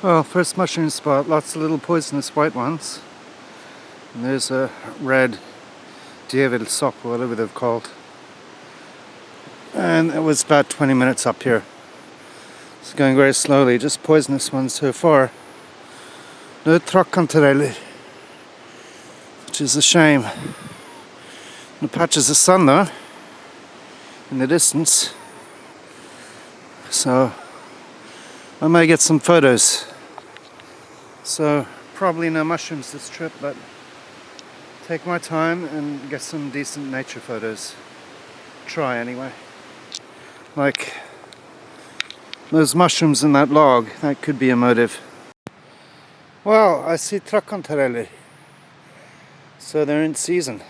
Well, first mushroom spot, lots of little poisonous white ones. And there's a red David sop, whatever they've called. And it was about 20 minutes up here. It's going very slowly, just poisonous ones so far. No traktkantareller, which is a shame. The patches of sun though, in the distance. So I may get some photos. So probably no mushrooms this trip, but take my time and get some decent nature photos. Try anyway. Like those mushrooms in that log, that could be a motive. Well, I see traktkantareller. So they're in season.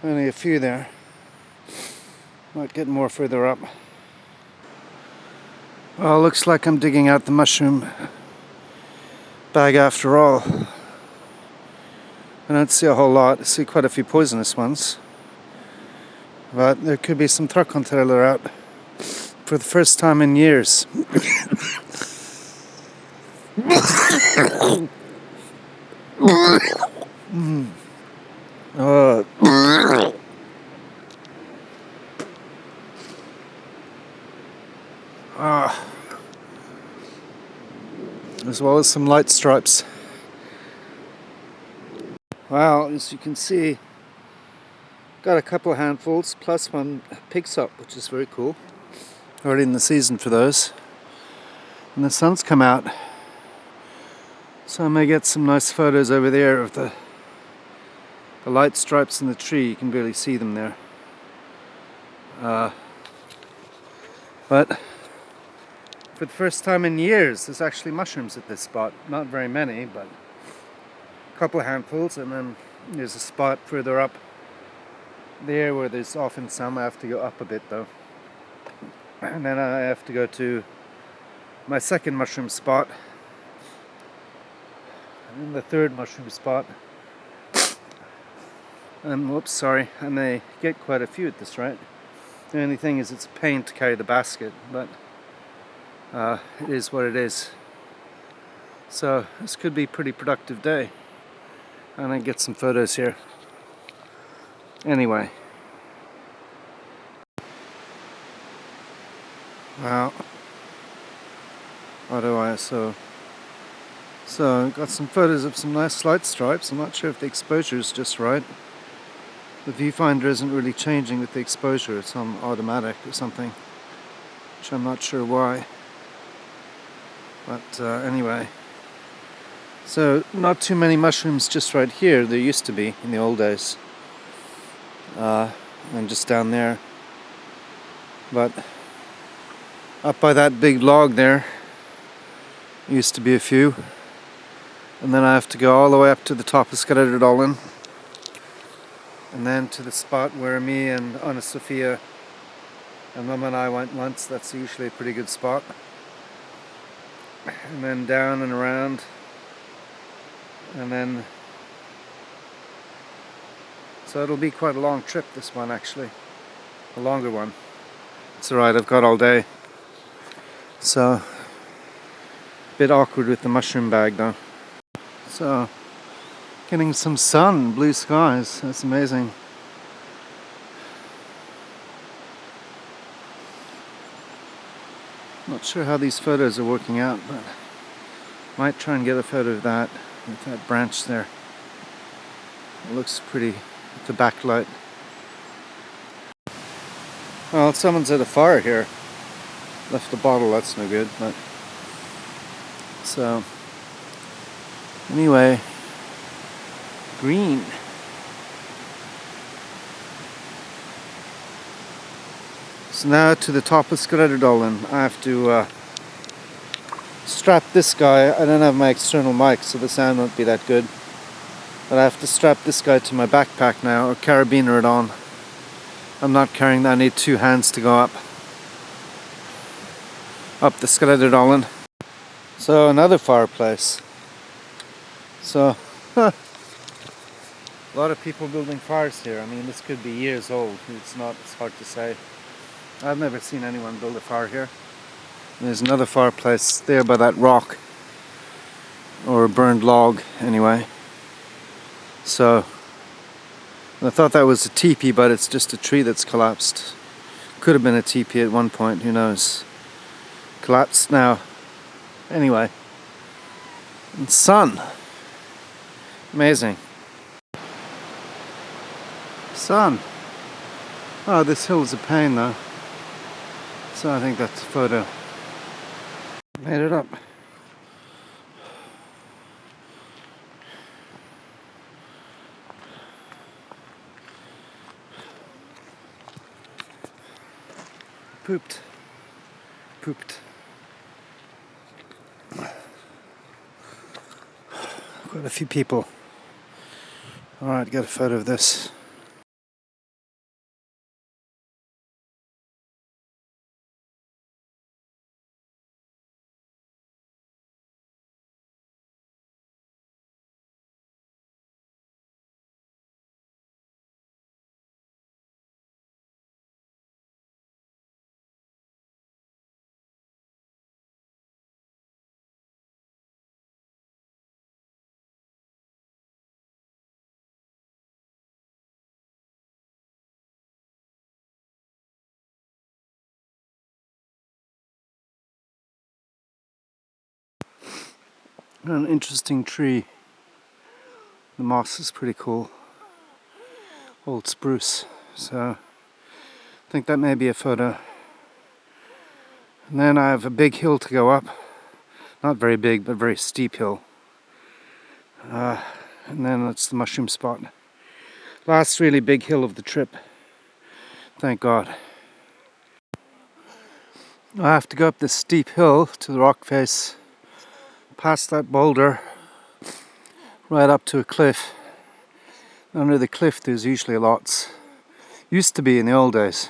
Only a few there. Might get more further up. Well, looks like I'm digging out the mushroom bag after all. I don't see a whole lot. I see quite a few poisonous ones. But there could be some traktkantareller out for the first time in years. As well as some light stripes. Well, as you can see, got a couple of handfuls plus one pig sop, which is very cool. Already in the season for those. And the sun's come out, so I may get some nice photos over there of the light stripes in the tree. You can barely see them there. But for the first time in years, there's actually mushrooms at this spot. Not very many, but a couple of handfuls, and then there's a spot further up there where there's often some. I have to go up a bit though. And then I have to go to my second mushroom spot. And the third mushroom spot. And whoops, sorry, I may get quite a few at this rate. The only thing is it's a pain to carry the basket, but it is what it is. So this could be a pretty productive day. And I get some photos here. Anyway. Well, what do I so got some photos of some nice light stripes. I'm not sure if the exposure is just right. The viewfinder isn't really changing with the exposure. It's on automatic or something, which I'm not sure why. But anyway, so not too many mushrooms just right here. There used to be in the old days, and just down there. But up by that big log there used to be a few, and then I have to go all the way up to the top of Skredderdalen, and then to the spot where me and Anna Sophia and Mum and I went once. That's usually a pretty good spot. And then down and around, and then so it'll be quite a long trip, this one actually, a longer one. It's alright, I've got all day. So a bit awkward with the mushroom bag though. So getting some sun, blue skies, that's amazing. Not sure how these photos are working out, but might try and get a photo of that with that branch there. It looks pretty with the backlight. Well, someone's at a fire here. Left a bottle, that's no good, but so anyway, green. So now to the top of Skredderdalen. I have to strap this guy. I don't have my external mic, so the sound won't be that good. But I have to strap this guy to my backpack now, or carabiner it on. I'm not carrying that. I need two hands to go up the Skredderdalen. So another fireplace. So a lot of people building fires here. I mean, this could be years old. It's hard to say. I've never seen anyone build a fire here. There's another fireplace there by that rock, or a burned log anyway. So I thought that was a teepee, but it's just a tree that's collapsed. Could have been a teepee at one point, who knows. Collapsed now. Anyway. And sun. Amazing. Sun. Oh, this hill's a pain though. So I think that's a photo. Made it up. Pooped. Quite a few people. Alright, got a photo of this. An interesting tree. The moss is pretty cool. Old spruce. So I think that may be a photo. And then I have a big hill to go up. Not very big, but very steep hill. And then that's the mushroom spot. Last really big hill of the trip. Thank God. I have to go up this steep hill to the rock face, past that boulder, right up to a cliff. Under the cliff there's usually lots. Used to be in the old days.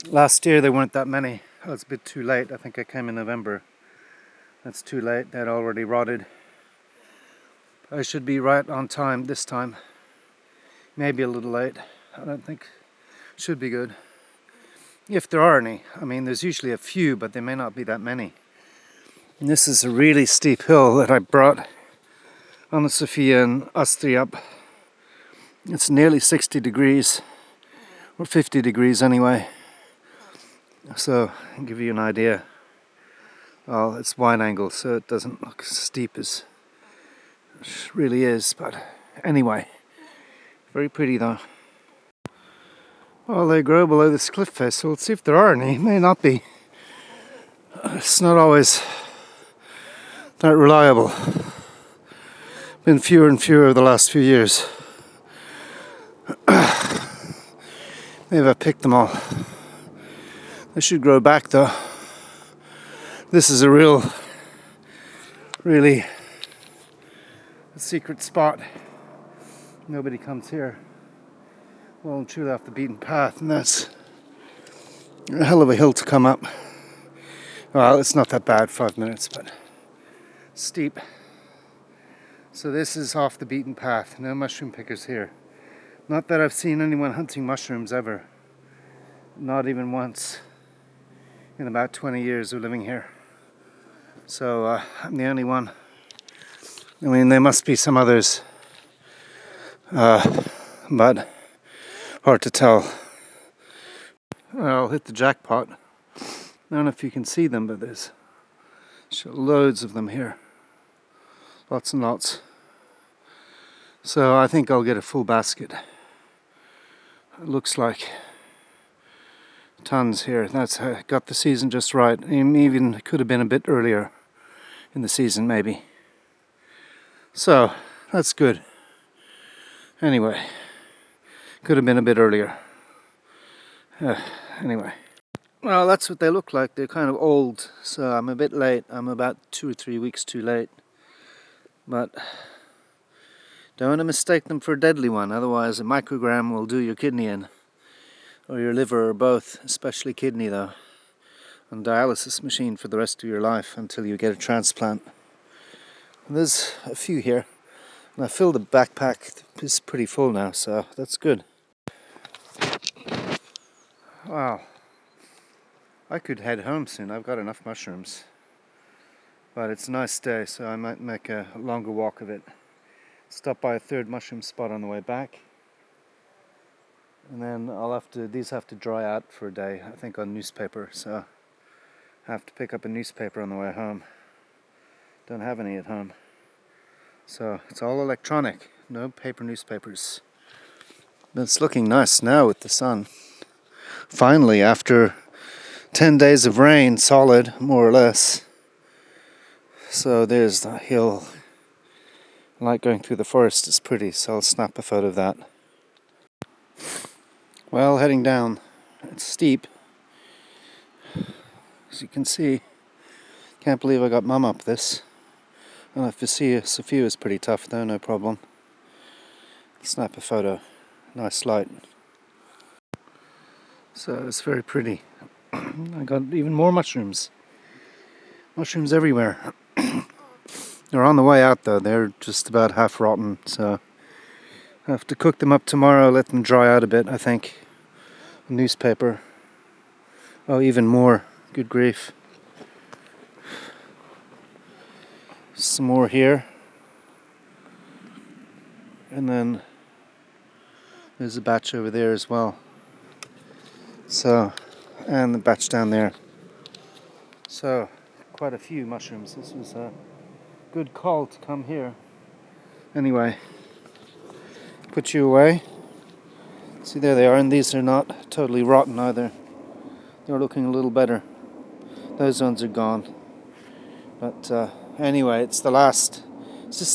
Last year there weren't that many. Oh, it's a bit too late. I think I came in November. That's too late. They'd already rotted. I should be right on time this time. Maybe a little late. I don't think. Should be good. If there are any. I mean, there's usually a few, but there may not be that many. And this is a really steep hill that I brought Anna Sophia and Astrid up. It's nearly 60 degrees, or 50 degrees anyway. So, I'll give you an idea. Well, it's wide angle, so it doesn't look as steep as it really is, but anyway. Very pretty though. Well, they grow below this cliff face, so let's see if there are any. May not be. It's not always that reliable. Been fewer and fewer over the last few years. Maybe I picked them all. They should grow back though. This is a really a secret spot. Nobody comes here. Well and truly off the beaten path, and that's a hell of a hill to come up. Well, it's not that bad, 5 minutes, but steep. So this is off the beaten path. No mushroom pickers here. Not that I've seen anyone hunting mushrooms ever. Not even once in about 20 years of living here. So I'm the only one. I mean, there must be some others. But hard to tell. I'll hit the jackpot. I don't know if you can see them, but there's loads of them here. Lots and lots. So I think I'll get a full basket. It looks like tons here. That's got the season just right. Even could have been a bit earlier in the season, maybe. So that's good. Anyway, could have been a bit earlier. Anyway, well, that's what they look like. They're kind of old, so I'm a bit late. I'm about 2 or 3 weeks too late. But don't want to mistake them for a deadly one, otherwise a microgram will do your kidney in. Or your liver, or both, especially kidney though. On dialysis machine for the rest of your life until you get a transplant. And there's a few here. And I filled the backpack. It's pretty full now, so that's good. Wow. I could head home soon. I've got enough mushrooms. But it's a nice day, so I might make a longer walk of it. Stop by a third mushroom spot on the way back. And then these have to dry out for a day, I think on newspaper, so I have to pick up a newspaper on the way home. Don't have any at home. So it's all electronic, no paper newspapers. But it's looking nice now with the sun. Finally, after 10 days of rain, solid, more or less. So there's the hill. I like going through the forest, it's pretty, so I'll snap a photo of that. Well, heading down. It's steep. As you can see, can't believe I got Mum up this. Well, if you see Sophia is pretty tough though, no problem. Snap a photo. Nice light. So it's very pretty. I got even more mushrooms. Mushrooms everywhere. They're on the way out though, they're just about half rotten, so I have to cook them up tomorrow, let them dry out a bit, I think. Newspaper. Oh, even more. Good grief. Some more here. And then there's a batch over there as well. So, and the batch down there. So, quite a few mushrooms. This was a good call to come here. Anyway, put you away. See, there they are, and these are not totally rotten either. They're looking a little better. Those ones are gone. But anyway, it's just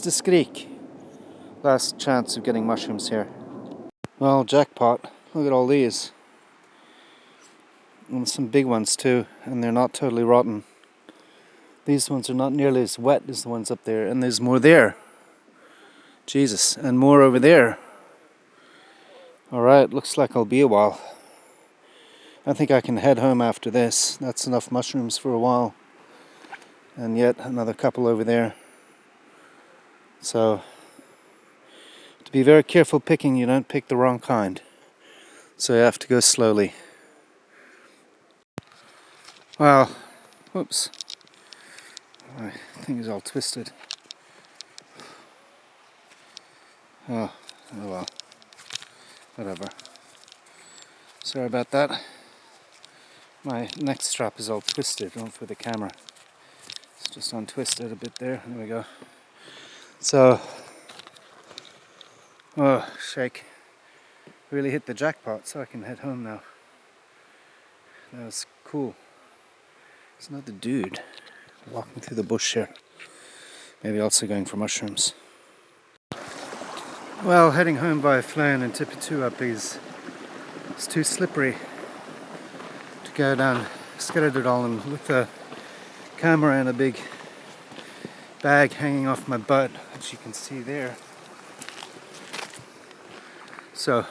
a skrik. Last chance of getting mushrooms here. Well, jackpot. Look at all these. And some big ones too, and they're not totally rotten. These ones are not nearly as wet as the ones up there, and there's more there. Jesus, and more over there. Alright, looks like I'll be a while. I think I can head home after this. That's enough mushrooms for a while. And yet another couple over there. So, to be very careful picking, you don't pick the wrong kind. So you have to go slowly. Well, whoops. My thing is all twisted. Oh well. Whatever. Sorry about that. My neck strap is all twisted for the camera. It's just untwisted a bit there. There we go. So, oh, shake. Really hit the jackpot, so I can head home now. That was cool. It's another dude walking through the bush here. Maybe also going for mushrooms. Well, heading home by Flan and Tippy-2 up is it's too slippery to go down Skredderdalen with a camera and a big bag hanging off my butt, which you can see there. So,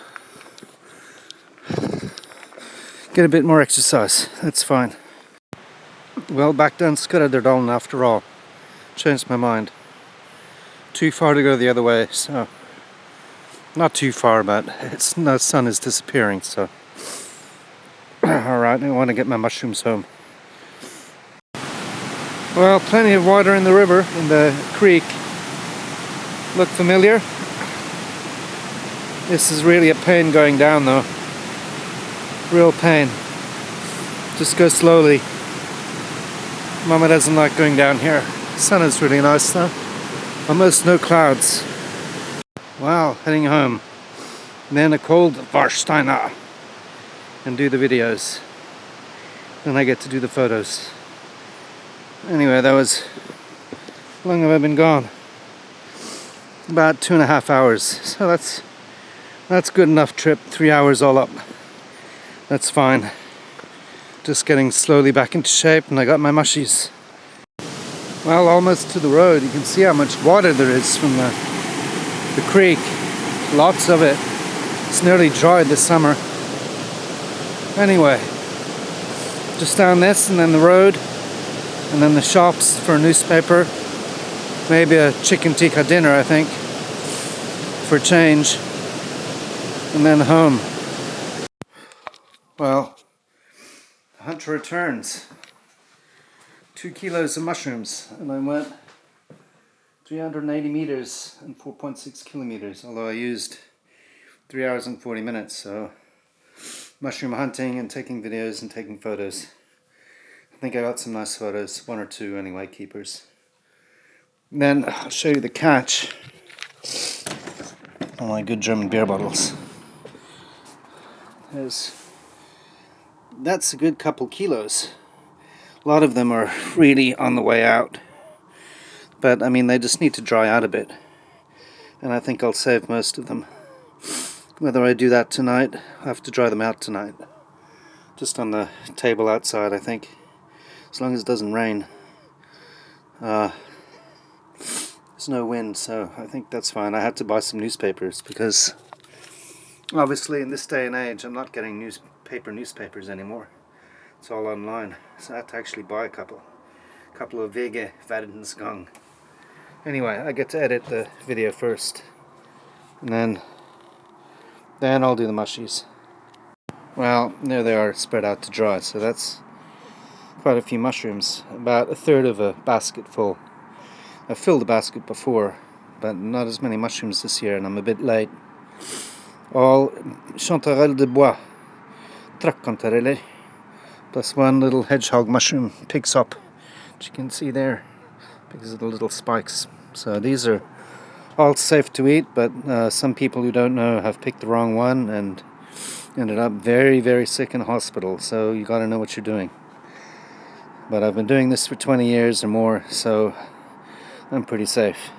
get a bit more exercise, that's fine. Well, back down Skredderdalen after all. Changed my mind. Too far to go the other way, so not too far, but the sun is disappearing, so alright, I want to get my mushrooms home. Well, plenty of water in the river, in the creek. Look familiar? This is really a pain going down though. Real pain. Just go slowly. Mama doesn't like going down here. The sun is really nice though. Almost no clouds. Wow, heading home. And then a cold Varsteiner. And do the videos. Then I get to do the photos. Anyway, that was... How long have I been gone? About 2.5 hours. So that's good enough trip. 3 hours all up. That's fine. Just getting slowly back into shape, and I got my mushies. Well, almost to the road. You can see how much water there is from the creek. Lots of it. It's nearly dry this summer. Anyway, just down this, and then the road, and then the shops for a newspaper. Maybe a chicken tikka dinner, I think, for change. And then home. Well, Hunter returns. 2 kilos of mushrooms, and I went 380 meters and 4.6 kilometers, although I used 3 hours and 40 minutes, so mushroom hunting and taking videos and taking photos. I think I got some nice photos, 1 or 2 anyway, keepers. And then I'll show you the catch on my good German beer bottles. That's a good couple kilos. A lot of them are really on the way out. But I mean, they just need to dry out a bit. And I think I'll save most of them. Whether I do that tonight, I have to dry them out tonight. Just on the table outside, I think. As long as it doesn't rain. There's no wind, so I think that's fine. I had to buy some newspapers because obviously in this day and age I'm not getting newspapers anymore. It's all online. So I had to actually buy a couple of Wege Verdensgang. Anyway, I get to edit the video first. And then I'll do the mushies. Well, there they are, spread out to dry. So that's quite a few mushrooms. About a third of a basket full. I filled the basket before, but not as many mushrooms this year, and I'm a bit late. All chanterelles de bois, traktkantareller, plus 1 little hedgehog mushroom picks up, which you can see there, because of the little spikes. So these are all safe to eat, but some people who don't know have picked the wrong one and ended up very, very sick in a hospital. So you got to know what you're doing. But I've been doing this for 20 years or more, so I'm pretty safe.